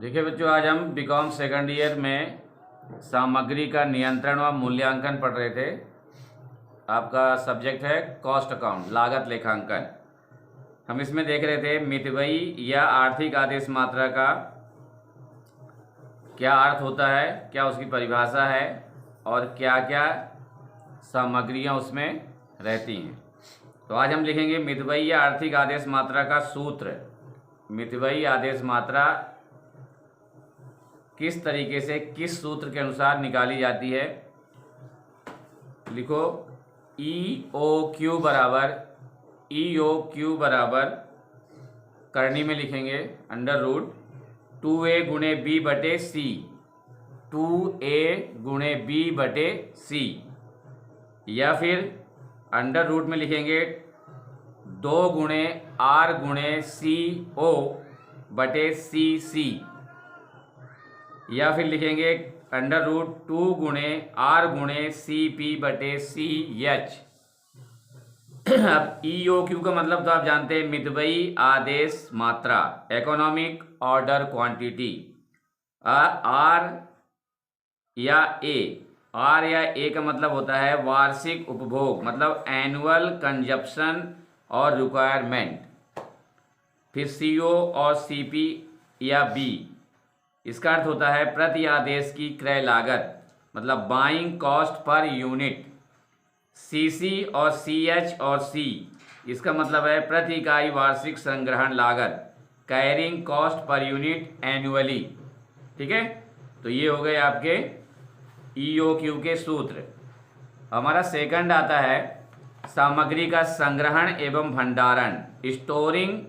देखिए बच्चों, आज हम बीकॉम सेकंड ईयर में सामग्री का नियंत्रण व मूल्यांकन पढ़ रहे थे। आपका सब्जेक्ट है कॉस्ट अकाउंट, लागत लेखांकन। हम इसमें देख रहे थे मितव्ययी या आर्थिक आदेश मात्रा का क्या अर्थ होता है, क्या उसकी परिभाषा है और क्या क्या सामग्रियां उसमें रहती हैं। तो आज हम लिखेंगे मितव्ययी या आर्थिक आदेश मात्रा का सूत्र। मितव्ययी आदेश मात्रा किस तरीके से किस सूत्र के अनुसार निकाली जाती है। लिखो EOQ बराबर करनी में लिखेंगे अंडर रूट 2A गुणे B बटे C, 2A गुणे B बटे C, या फिर अंडर रूट में लिखेंगे 2 गुणे R गुणे CO बटे CC, या फिर लिखेंगे अंडर रूट 2 गुणे R गुणे CP बटे CH। अब EOQ का मतलब तो आप जानते हैं मितव्ययी आदेश मात्रा, इकोनॉमिक ऑर्डर क्वांटिटी। R या A का मतलब होता है वार्षिक उपभोग, मतलब एनुअल कंजप्शन और रिक्वायरमेंट। फिर CO और CP या B, इसका अर्थ होता है प्रति आदेश की क्रय लागत, मतलब buying cost per unit. CC और CH और C, इसका मतलब है प्रति इकाई वार्षिक संग्रहण लागत, carrying cost per unit annually. ठीक है, तो ये हो गए आपके EOQ के सूत्र। हमारा सेकंड आता है सामग्री का संग्रहण एवं भंडारण, स्टोरिंग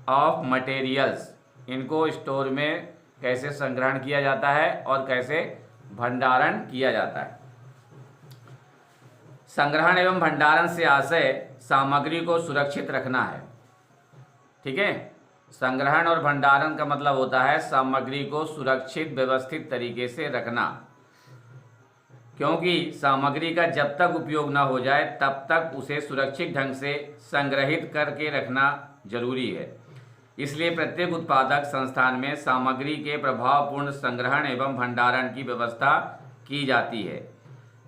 ऑफ मटेरियल्स। इनको स्टोर में कैसे संग्रहण किया जाता है और कैसे भंडारण किया जाता है। संग्रहण एवं भंडारण से आशय सामग्री को सुरक्षित रखना है। ठीक है, संग्रहण और भंडारण का मतलब होता है सामग्री को सुरक्षित व्यवस्थित तरीके से रखना, क्योंकि सामग्री का जब तक उपयोग ना हो जाए तब तक उसे सुरक्षित ढंग से संग्रहित करके रखना जरूरी है। इसलिए प्रत्येक उत्पादक संस्थान में सामग्री के प्रभावपूर्ण संग्रहण एवं भंडारण की व्यवस्था की जाती है।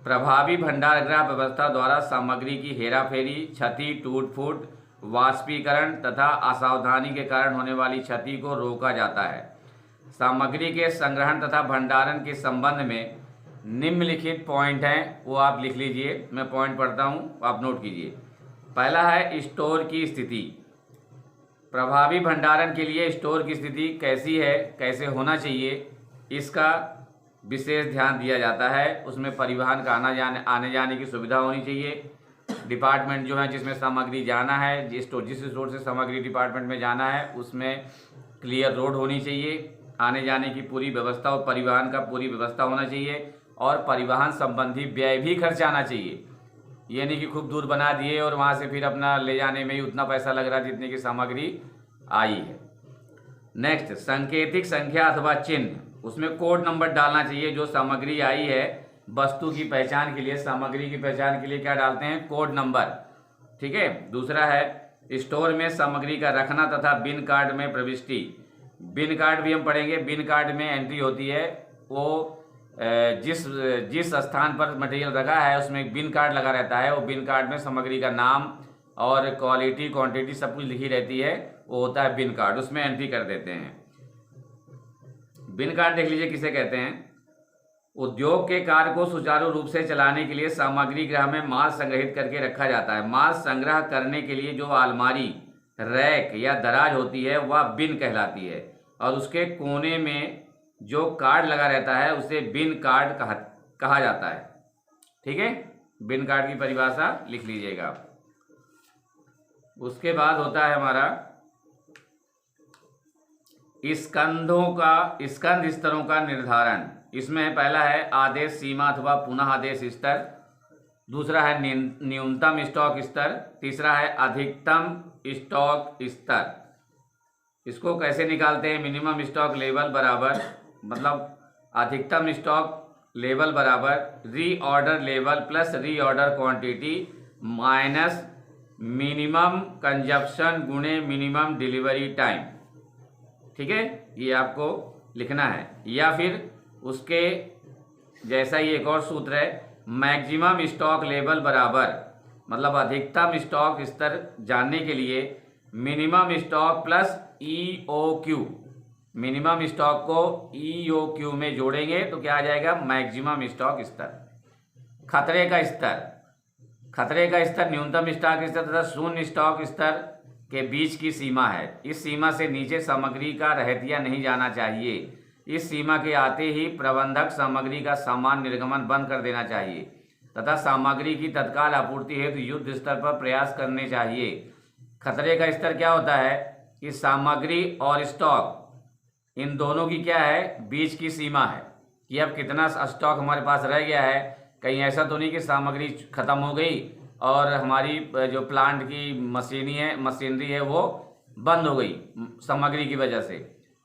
प्रभावी भंडारगृह व्यवस्था द्वारा सामग्री की हेराफेरी, क्षति, टूट फूट, वाष्पीकरण तथा असावधानी के कारण होने वाली क्षति को रोका जाता है। सामग्री के संग्रहण तथा भंडारण के संबंध में निम्नलिखित पॉइंट हैं, वो आप लिख लीजिए। मैं पॉइंट पढ़ता हूँ, आप नोट कीजिए। पहला है स्टोर की स्थिति। प्रभावी भंडारण के लिए स्टोर की स्थिति कैसी है, कैसे होना चाहिए, इसका विशेष ध्यान दिया जाता है। उसमें परिवहन का आने जाने की सुविधा होनी चाहिए। डिपार्टमेंट जो है जिसमें सामग्री जाना है, जिस स्टोर से सामग्री डिपार्टमेंट में जाना है, उसमें क्लियर रोड होनी चाहिए। आने जाने की पूरी व्यवस्था और परिवहन का पूरी व्यवस्था होना चाहिए, और परिवहन संबंधी व्यय भी खर्च आना चाहिए। ये नहीं कि खूब दूर बना दिए और वहाँ से फिर अपना ले जाने में ही उतना पैसा लग रहा है जितने की सामग्री आई है। नेक्स्ट, सांकेतिक संख्या अथवा चिन्ह, उसमें कोड नंबर डालना चाहिए। जो सामग्री आई है वस्तु की पहचान के लिए, सामग्री की पहचान के लिए क्या डालते हैं, कोड नंबर। ठीक है। दूसरा है स्टोर में सामग्री का रखना तथा बिन कार्ड में प्रविष्टि। बिन कार्ड भी हम पढ़ेंगे। बिन कार्ड में एंट्री होती है, वो जिस स्थान पर मटेरियल रखा है उसमें एक बिन कार्ड लगा रहता है। वो बिन कार्ड में सामग्री का नाम और क्वालिटी, क्वांटिटी सब कुछ लिखी रहती है, वो होता है बिन कार्ड। उसमें एंट्री कर देते हैं। बिन कार्ड देख लीजिए किसे कहते हैं। उद्योग के कार्य को सुचारू रूप से चलाने के लिए सामग्री गृह में माल संग्रहित करके रखा जाता है। माल संग्रह करने के लिए जो अलमारी, रैक या दराज होती है वह बिन कहलाती है, और उसके कोने में जो कार्ड लगा रहता है उसे बिन कार्ड कहा जाता है। ठीक है, बिन कार्ड की परिभाषा लिख लीजिएगा। उसके बाद होता है हमारा स्कंध स्तरों का निर्धारण। इसमें पहला है आदेश सीमा अथवा पुनः आदेश स्तर, दूसरा है न्यूनतम स्टॉक स्तर, तीसरा है अधिकतम स्टॉक स्तर। इसको कैसे निकालते हैं, मिनिमम स्टॉक लेवल बराबर, मतलब अधिकतम स्टॉक लेवल बराबर reorder level plus reorder quantity minus minimum consumption गुणे मिनिमम डिलीवरी टाइम। ठीक है, ये आपको लिखना है, या फिर उसके जैसा ही एक और सूत्र है, मैक्सिमम स्टॉक लेवल बराबर, मतलब अधिकतम स्टॉक स्तर जानने के लिए minimum stock plus EOQ, minimum stock को EOQ में जोड़ेंगे तो क्या आ जाएगा, मैक्सिमम स्टॉक स्तर। खतरे का स्तर, खतरे का स्तर न्यूनतम स्टॉक स्तर तथा शून्य स्टॉक स्तर के बीच की सीमा है। इस सीमा से नीचे सामग्री का रहतिया नहीं जाना चाहिए। इस सीमा के आते ही प्रबंधक सामग्री का सामान्य निर्गमन बंद कर देना चाहिए तथा सामग्री की तत्काल आपूर्ति हेतु युद्ध स्तर पर प्रयास करने चाहिए। खतरे का स्तर क्या होता है कि सामग्री और स्टॉक, इन दोनों की क्या है, बीच की सीमा है कि अब कितना स्टॉक हमारे पास रह गया है। कहीं ऐसा तो नहीं कि सामग्री खत्म हो गई और हमारी जो प्लांट की मशीनरी है वो बंद हो गई सामग्री की वजह से।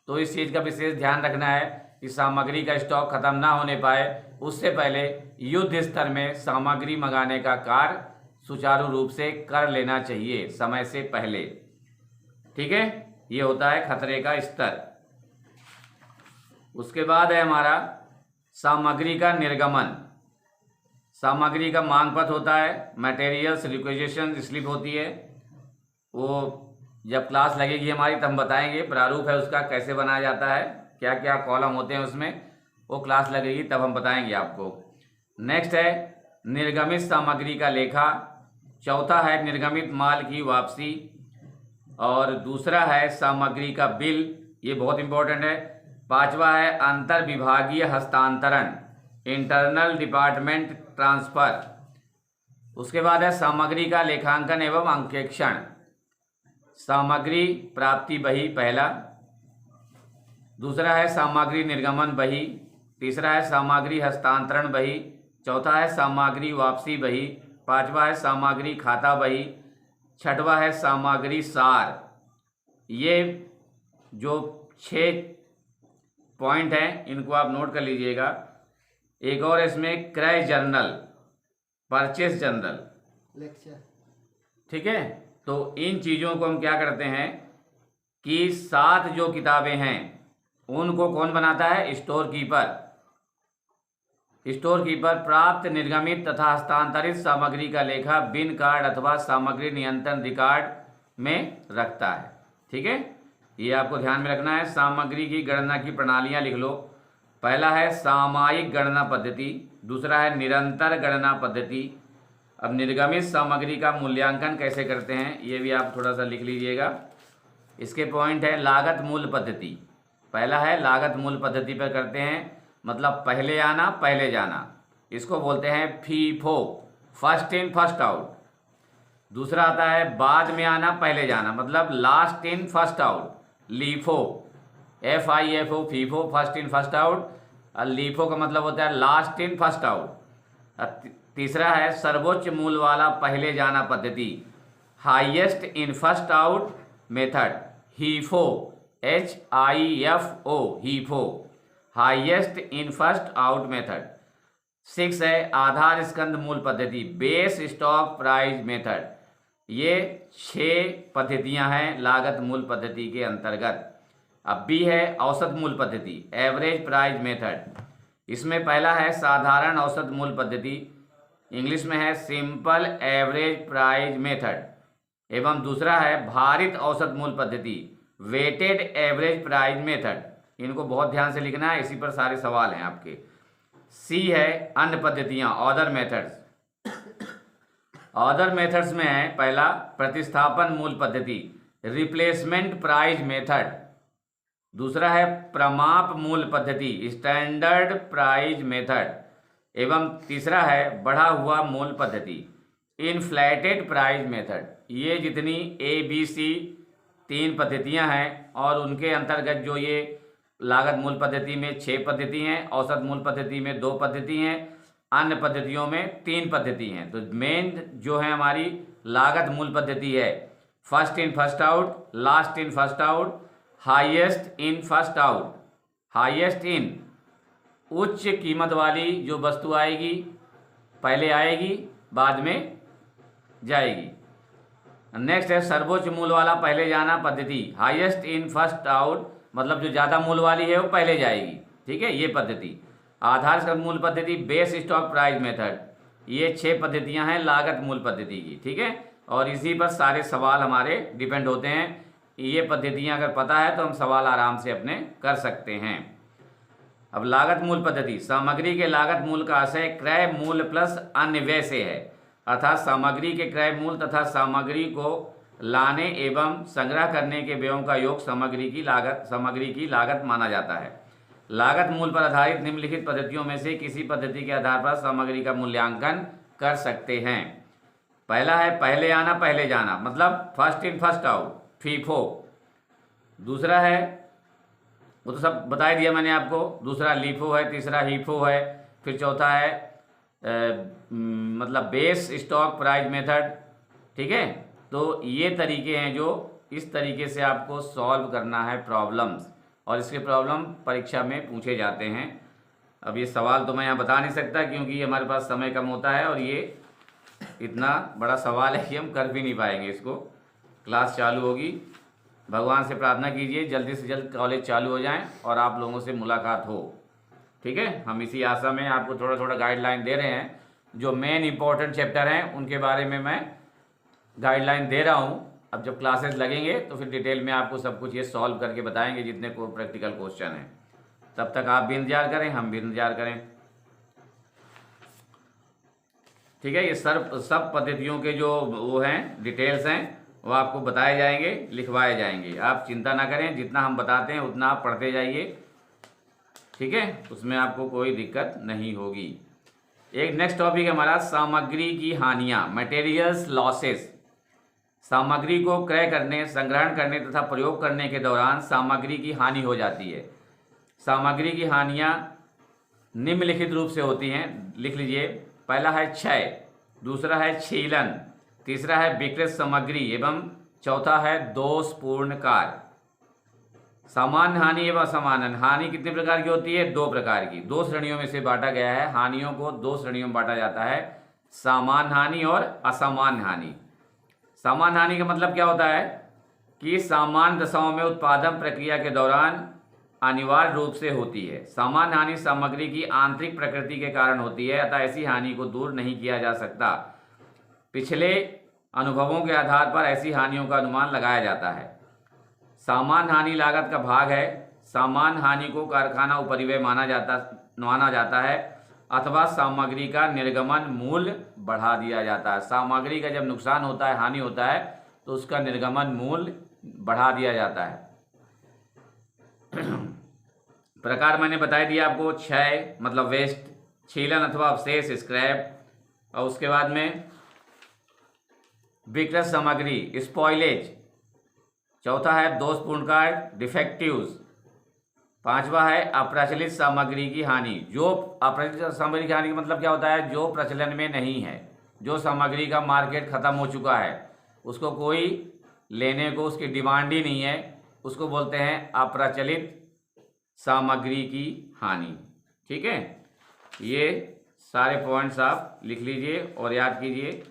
तो इस चीज़ का विशेष ध्यान रखना है कि सामग्री का स्टॉक खत्म ना होने पाए, उससे पहले युद्ध स्तर में सामग्री मंगाने का कार्य सुचारू रूप से कर लेना चाहिए समय से पहले। ठीक है, ये होता है खतरे का स्तर। उसके बाद है हमारा सामग्री का निर्गमन। सामग्री का मांग पत्र होता है, मटेरियल्स रिक्वेजिशन स्लिप होती है। वो जब क्लास लगेगी हमारी तब हम बताएंगे, प्रारूप है उसका कैसे बनाया जाता है, क्या क्या कॉलम होते हैं उसमें, वो क्लास लगेगी तब हम बताएंगे आपको। नेक्स्ट है निर्गमित सामग्री का लेखा। चौथा है निर्गमित माल की वापसी, और दूसरा है सामग्री का बिल, ये बहुत इंपॉर्टेंट है। पांचवा है अंतर विभागीय हस्तांतरण, इंटरनल डिपार्टमेंट ट्रांसफर। उसके बाद है सामग्री का लेखांकन एवं अंकेक्षण। सामग्री प्राप्ति बही पहला, दूसरा है सामग्री निर्गमन बही, तीसरा है सामग्री हस्तांतरण बही, चौथा है सामग्री वापसी बही, पांचवा है सामग्री खाता बही, छठवा है सामग्री सार। ये जो 6 पॉइंट हैं इनको आप नोट कर लीजिएगा। एक और इसमें क्रय जर्नल, परचेस जर्नल, ठीक है। तो इन चीज़ों को हम क्या करते हैं कि 7 जो किताबें हैं उनको कौन बनाता है, स्टोर कीपर। स्टोर कीपर प्राप्त निर्गमित तथा हस्तांतरित सामग्री का लेखा बिन कार्ड अथवा सामग्री नियंत्रण रिकॉर्ड में रखता है। ठीक है, ये आपको ध्यान में रखना है। सामग्री की गणना की प्रणालियाँ लिख लो। पहला है सामयिक गणना पद्धति, दूसरा है निरंतर गणना पद्धति। अब निर्गमित सामग्री का मूल्यांकन कैसे करते हैं ये भी आप थोड़ा सा लिख लीजिएगा। इसके पॉइंट है लागत मूल्य पद्धति। पहला है लागत मूल्य पद्धति पर करते हैं, मतलब पहले आना पहले जाना, इसको बोलते हैं FIFO, first in first out. दूसरा आता है बाद में आना पहले जाना, मतलब last in first out, LIFO, FIFO, FIFO, first in first out. और लीफो का मतलब होता है लास्ट इन फर्स्ट आउट। तीसरा है सर्वोच्च मूल्य वाला पहले जाना पद्धति, highest in first out method, HIFO, HIFO, HIFO, highest in first out method. 6 है आधार स्कंद मूल्य पद्धति, बेस स्टॉक प्राइस मेथड। ये 6 पद्धतियां हैं लागत मूल्य पद्धति के अंतर्गत। अब B है औसत मूल्य पद्धति, एवरेज प्राइस मेथड। इसमें पहला है साधारण औसत मूल्य पद्धति, इंग्लिश में है सिंपल एवरेज प्राइस मेथड, एवं दूसरा है भारित औसत मूल्य पद्धति, वेटेड एवरेज प्राइस मेथड। इनको बहुत ध्यान से लिखना है, इसी पर सारे सवाल हैं आपके। C है अन्य पद्धतियां, अदर मेथड्स। अदर मेथड्स में है पहला प्रतिस्थापन मूल्य पद्धति, रिप्लेसमेंट प्राइस मेथड। दूसरा है प्रमाप मूल्य पद्धति, स्टैंडर्ड प्राइस मेथड, एवं तीसरा है बढ़ा हुआ मूल्य पद्धति, इन्फ्लेटेड प्राइस मेथड। ये जितनी ABC 3 पद्धतियां हैं और उनके अंतर्गत जो ये लागत मूल्य पद्धति में 6 पद्धति हैं, औसत मूल्य पद्धति में 2 पद्धति हैं, अन्य पद्धतियों में 3 पद्धति हैं। तो मेन जो है हमारी लागत मूल्य पद्धति है first in first out, last in first out, highest in first out. Highest in उच्च कीमत वाली जो वस्तु आएगी पहले आएगी बाद में जाएगी। नेक्स्ट है सर्वोच्च मूल्य वाला पहले जाना पद्धति, हाईएस्ट इन फर्स्ट आउट, मतलब जो ज़्यादा मूल वाली है वो पहले जाएगी। ठीक है, ये पद्धति। आधार मूल पद्धति, बेस स्टॉक प्राइस मेथड, ये 6 पद्धतियां हैं लागत मूल पद्धति की। ठीक है, और इसी पर सारे सवाल हमारे डिपेंड होते हैं। ये पद्धतियां अगर पता है तो हम सवाल आराम से अपने कर सकते हैं। अब लागत मूल पद्धति, सामग्री के लागत मूल का आशय क्रय मूल्य प्लस अन्य व्यय से है, अर्थात सामग्री के क्रय मूल्य तथा सामग्री को लाने एवं संग्रह करने के व्ययों का योग सामग्री की लागत माना जाता है। लागत मूल पर आधारित निम्नलिखित पद्धतियों में से किसी पद्धति के आधार पर सामग्री का मूल्यांकन कर सकते हैं। पहला है पहले आना पहले जाना, मतलब first in first out, FIFO. दूसरा है, वो तो सब बता दिया मैंने आपको, दूसरा लीफो है, तीसरा हीफो है, फिर चौथा है मतलब बेस स्टॉक प्राइस मेथड। ठीक है, तो ये तरीके हैं जो इस तरीके से आपको सॉल्व करना है प्रॉब्लम्स, और इसके प्रॉब्लम परीक्षा में पूछे जाते हैं। अब ये सवाल तो मैं यहाँ बता नहीं सकता क्योंकि हमारे पास समय कम होता है और ये इतना बड़ा सवाल है कि हम कर भी नहीं पाएंगे इसको। क्लास चालू होगी, भगवान से प्रार्थना कीजिए जल्दी से जल्द कॉलेज चालू हो जाएं और आप लोगों से मुलाकात हो। ठीक है, हम इसी आशा में आपको थोड़ा थोड़ा गाइडलाइन दे रहे हैं। जो मेन इंपॉर्टेंट चैप्टर हैं उनके बारे में मैं गाइडलाइन दे रहा हूँ। अब जब क्लासेस लगेंगे तो फिर डिटेल में आपको सब कुछ ये सॉल्व करके बताएंगे जितने को प्रैक्टिकल क्वेश्चन हैं। तब तक आप भी इंतजार करें, हम भी इंतजार करें। ठीक है, ये सब पद्धतियों के जो वो हैं डिटेल्स हैं वो आपको बताए जाएंगे, लिखवाए जाएंगे। आप चिंता ना करें, जितना हम बताते हैं उतना आप पढ़ते जाइए। ठीक है, उसमें आपको कोई दिक्कत नहीं होगी। एक नेक्स्ट टॉपिक है हमारा सामग्री की हानियाँ, मटेरियल्स लॉसेस। सामग्री को क्रय करने, संग्रहण करने तथा प्रयोग करने के दौरान सामग्री की हानि हो जाती है। सामग्री की हानियाँ निम्नलिखित रूप से होती हैं, लिख लीजिए। पहला है क्षय, दूसरा है छीलन, तीसरा है विकृत सामग्री एवं चौथा है दोषपूर्ण कार्य। सामान्य हानि एवं असामान्य हानि कितने प्रकार की होती है? 2 प्रकार की, 2 श्रेणियों में से बांटा गया है। हानियों को 2 श्रेणियों में बांटा जाता है, सामान्य हानि और असामान्य हानि। सामान्य हानि का मतलब क्या होता है कि सामान्य दशाओं में उत्पादन प्रक्रिया के दौरान अनिवार्य रूप से होती है। सामान्य हानि सामग्री की आंतरिक प्रकृति के कारण होती है, अतः ऐसी हानि को दूर नहीं किया जा सकता। पिछले अनुभवों के आधार पर ऐसी हानियों का अनुमान लगाया जाता है। सामान्य हानि लागत का भाग है। सामान्य हानि को कारखाना उपरिव्यय माना जाता है अथवा सामग्री का निर्गमन मूल्य बढ़ा दिया जाता है। सामग्री का जब नुकसान होता है, हानि होता है, तो उसका निर्गमन मूल्य बढ़ा दिया जाता है। प्रकार मैंने बता दिया आपको, क्षय मतलब वेस्ट, छीलन अथवा अवशेष स्क्रैप, और उसके बाद में विकृत सामग्री स्पॉइलेज, चौथा है दोषपूर्ण कार्य डिफेक्टिव्स, पांचवा है अप्रचलित सामग्री की हानि। जो अप्रचलित सामग्री की हानि का मतलब क्या होता है? जो प्रचलन में नहीं है, जो सामग्री का मार्केट खत्म हो चुका है, उसको कोई लेने को उसकी डिमांड ही नहीं है, उसको बोलते हैं अप्रचलित सामग्री की हानि। ठीक है, ये सारे पॉइंट्स आप लिख लीजिए और याद कीजिए,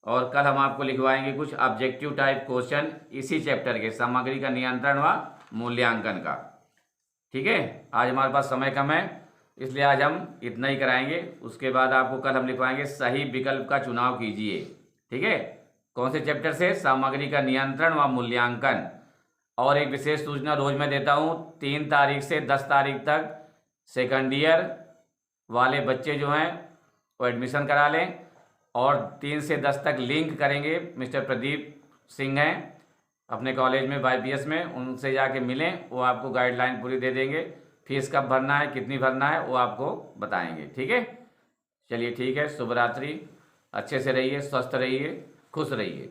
और कल हम आपको लिखवाएंगे कुछ ऑब्जेक्टिव टाइप क्वेश्चन इसी चैप्टर के, सामग्री का नियंत्रण व मूल्यांकन का। ठीक है, आज हमारे पास समय कम है इसलिए आज हम इतना ही कराएंगे। उसके बाद आपको कल हम लिखवाएंगे सही विकल्प का चुनाव कीजिए। ठीक है, कौन से चैप्टर से? सामग्री का नियंत्रण व मूल्यांकन। और एक विशेष सूचना रोज मैं देता हूँ, 3 तारीख से 10 तारीख तक सेकंड ईयर वाले बच्चे जो हैं वो एडमिशन करा लें, और 3 से 10 तक लिंक करेंगे। मिस्टर प्रदीप सिंह हैं अपने कॉलेज में YPS में, उनसे जाके मिलें, वो आपको गाइडलाइन पूरी दे देंगे। फीस कब भरना है, कितनी भरना है, वो आपको बताएंगे। ठीक है, चलिए ठीक है, शुभ रात्रि, अच्छे से रहिए, स्वस्थ रहिए, खुश रहिए।